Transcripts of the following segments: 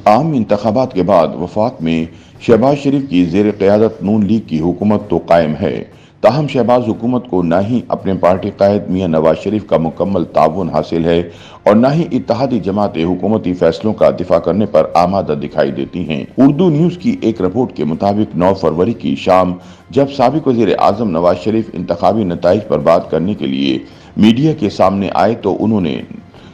عام انتخابات کے بعد وفاق میں شہباز شریف کی زیر قیادت نون لیگ کی حکومت تو قائم ہے، تاہم شہباز حکومت کو نہ ہی اپنے پارٹی قائد میاں نواز شریف کا مکمل تعاون حاصل ہے اور نہ ہی اتحادی جماعتیں حکومتی فیصلوں کا دفاع کرنے پر آمادہ دکھائی دیتی ہیں۔ اردو نیوز کی ایک رپورٹ کے مطابق 9 فروری کی شام جب سابق وزیر اعظم نواز شریف انتخابی نتائج پر بات کرنے کے لیے میڈیا کے سامنے آئے تو انہوں نے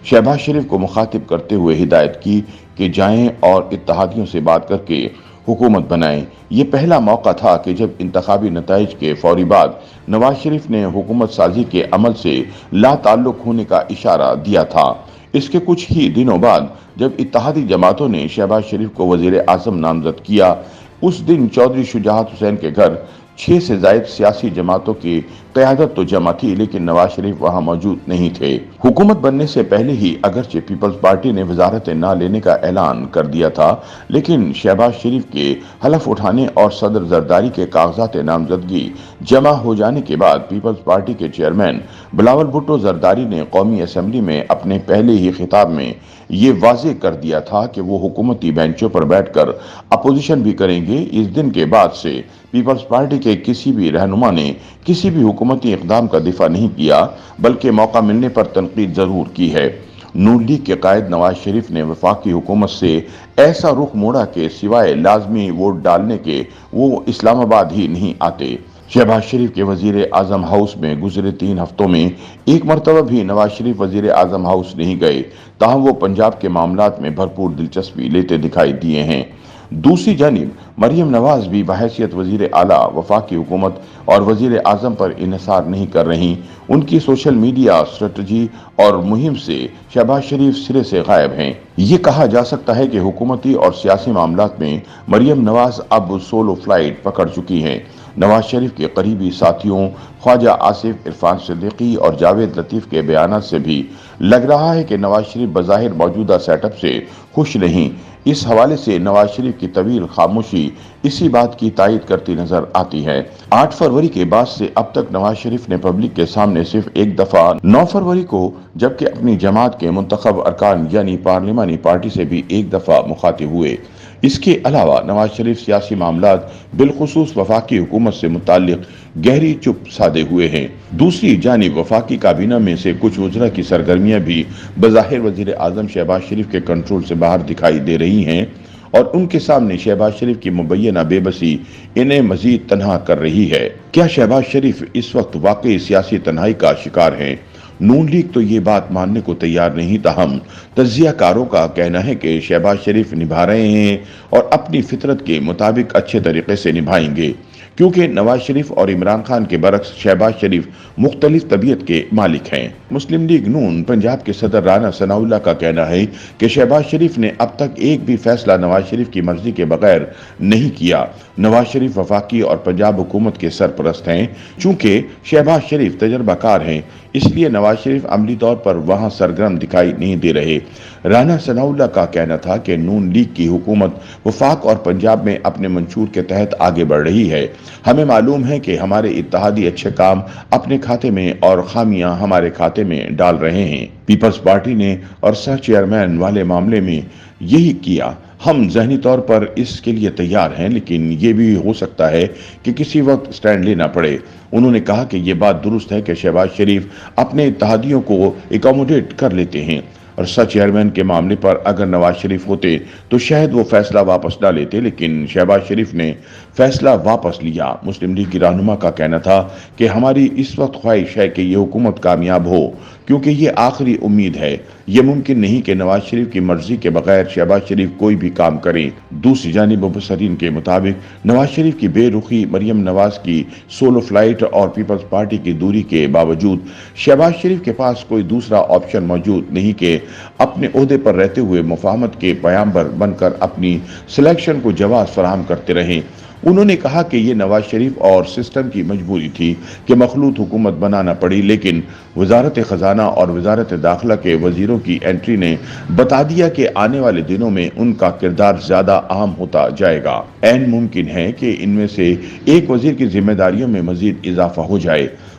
شہباز شریف کو مخاطب کرتے ہوئے ہدایت کی کہ جائیں اور اتحادیوں سے بات کر کے حکومت بنائیں۔ یہ پہلا موقع تھا کہ جب انتخابی نتائج کے فوری بعد نواز شریف نے حکومت سازی کے عمل سے لا تعلق ہونے کا اشارہ دیا تھا۔ اس کے کچھ ہی دنوں بعد جب اتحادی جماعتوں نے شہباز شریف کو وزیر اعظم نامزد کیا، اس دن چودھری شجاعت حسین کے گھر 6 سے زائد سیاسی جماعتوں کی قیادت تو جمع تھی، لیکن نواز شریف وہاں موجود نہیں تھے۔ حکومت بننے سے پہلے ہی اگرچہ پیپلز پارٹی نے وزارت نہ لینے کا اعلان کر دیا تھا، لیکن شہباز شریف کے حلف اٹھانے اور صدر زرداری کے کاغذات نامزدگی جمع ہو جانے کے بعد پیپلز پارٹی کے چیئرمین بلاول بھٹو زرداری نے قومی اسمبلی میں اپنے پہلے ہی خطاب میں یہ واضح کر دیا تھا کہ وہ حکومتی بینچوں پر بیٹھ کر اپوزیشن بھی کریں گے۔ اس دن کے بعد سے پیپلز پارٹی کے کسی بھی رہنما نے کسی بھی حکومتی اقدام کا دفاع نہیں کیا، بلکہ موقع ملنے پر تنقید ضرور کی ہے۔ نون لیگ کے قائد نواز شریف نے وفاقی حکومت سے ایسا رخ موڑا کہ سوائے لازمی ووٹ ڈالنے کے وہ اسلام آباد ہی نہیں آتے۔ شہباز شریف کے وزیر اعظم ہاؤس میں گزرے 3 ہفتوں میں ایک مرتبہ بھی نواز شریف وزیر اعظم ہاؤس نہیں گئے، تاہم وہ پنجاب کے معاملات میں بھرپور دلچسپی لیتے دکھائی دیے ہیں۔ دوسری جانب مریم نواز بھی بحیثیت وزیر اعلیٰ وفاقی حکومت اور وزیر اعظم پر انحصار نہیں کر رہی۔ ان کی سوشل میڈیا اسٹریٹجی اور مہم سے شہباز شریف سرے سے غائب ہیں۔ یہ کہا جا سکتا ہے کہ حکومتی اور سیاسی معاملات میں مریم نواز اب سولو فلائٹ پکڑ چکی ہیں۔ نواز شریف کے قریبی ساتھیوں خواجہ آصف، عرفان صدیقی اور جاوید لطیف کے بیانات سے بھی لگ رہا ہے کہ نواز شریف بظاہر موجودہ سیٹ اپ سے خوش نہیں۔ اس حوالے سے نواز شریف کی طویل خاموشی اسی بات کی تائید کرتی نظر آتی ہے۔ 8 فروری کے بعد سے اب تک نواز شریف نے پبلک کے سامنے صرف ایک دفعہ 9 فروری کو جبکہ اپنی جماعت کے منتخب ارکان یعنی پارلیمانی پارٹی سے بھی ایک دفعہ مخاطب ہوئے۔ اس کے علاوہ نواز شریف سیاسی معاملات بالخصوص وفاقی حکومت سے متعلق گہری چپ سادے ہوئے ہیں۔ دوسری جانب وفاقی کابینہ میں سے کچھ وزراء کی سرگرمیاں بھی بظاہر وزیر اعظم شہباز شریف کے کنٹرول سے باہر دکھائی دے رہی ہیں اور ان کے سامنے شہباز شریف کی مبینہ بے بسی انہیں مزید تنہا کر رہی ہے۔ کیا شہباز شریف اس وقت واقعی سیاسی تنہائی کا شکار ہیں؟ نون لیگ تو یہ بات ماننے کو تیار نہیں، تاہم تجزیہ کاروں کا کہنا ہے کہ شہباز شریف نبھا رہے ہیں اور اپنی فطرت کے مطابق اچھے طریقے سے نبھائیں گے، کیونکہ نواز شریف اور عمران خان کے برعکس شہباز شریف مختلف طبیعت کے مالک ہیں۔ مسلم لیگ نون پنجاب کے صدر رانا ثناء اللہ کا کہنا ہے کہ شہباز شریف نے اب تک ایک بھی فیصلہ نواز شریف کی مرضی کے بغیر نہیں کیا۔ نواز شریف وفاقی اور پنجاب حکومت کے سرپرست ہیں۔ چونکہ شہباز شریف تجربہ کار ہیں، اس لیے نواز شریف عملی طور پر وہاں سرگرم دکھائی نہیں دے رہے۔ رانا ثناء اللہ کا کہنا تھا کہ نون لیگ کی حکومت وفاق اور پنجاب میں اپنے منشور کے تحت آگے بڑھ رہی ہے۔ ہمیں معلوم ہے کہ ہمارے اتحادی اچھے کام اپنے کھاتے میں اور خامیاں ہمارے کھاتے میں ڈال رہے ہیں۔ پیپلز پارٹی نے اور سہ چیئرمین والے معاملے میں یہی کیا۔ ہم ذہنی طور پر اس کے لیے تیار ہیں، لیکن یہ بھی ہو سکتا ہے کہ کسی وقت سٹینڈ لینا پڑے۔ انہوں نے کہا کہ یہ بات درست ہے کہ شہباز شریف اپنے اتحادیوں کو اکوموڈیٹ کر لیتے ہیں اور سہ چیئرمین کے معاملے پر اگر نواز شریف ہوتے تو شاید وہ فیصلہ واپس نہ لیتے، لیکن شہباز شریف نے فیصلہ واپس لیا۔ مسلم لیگ کی رہنما کا کہنا تھا کہ ہماری اس وقت خواہش ہے کہ یہ حکومت کامیاب ہو، کیونکہ یہ آخری امید ہے۔ یہ ممکن نہیں کہ نواز شریف کی مرضی کے بغیر شہباز شریف کوئی بھی کام کرے۔ دوسری جانب مبصرین کے مطابق نواز شریف کی بے رخی، مریم نواز کی سولو فلائٹ اور پیپلز پارٹی کی دوری کے باوجود شہباز شریف کے پاس کوئی دوسرا آپشن موجود نہیں کہ اپنے عہدے پر رہتے ہوئے مفاہمت کے پیامبر بن کر اپنی سلیکشن کو جواز فراہم کرتے رہیں۔ انہوں نے کہا کہ یہ نواز شریف اور سسٹم کی مجبوری تھی کہ مخلوط حکومت بنانا پڑی، لیکن وزارت خزانہ اور وزارت داخلہ کے وزیروں کی انٹری نے بتا دیا کہ آنے والے دنوں میں ان کا کردار زیادہ اہم ہوتا جائے گا۔ عین ممکن ہے کہ ان میں سے ایک وزیر کی ذمہ داریوں میں مزید اضافہ ہو جائے۔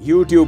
YouTube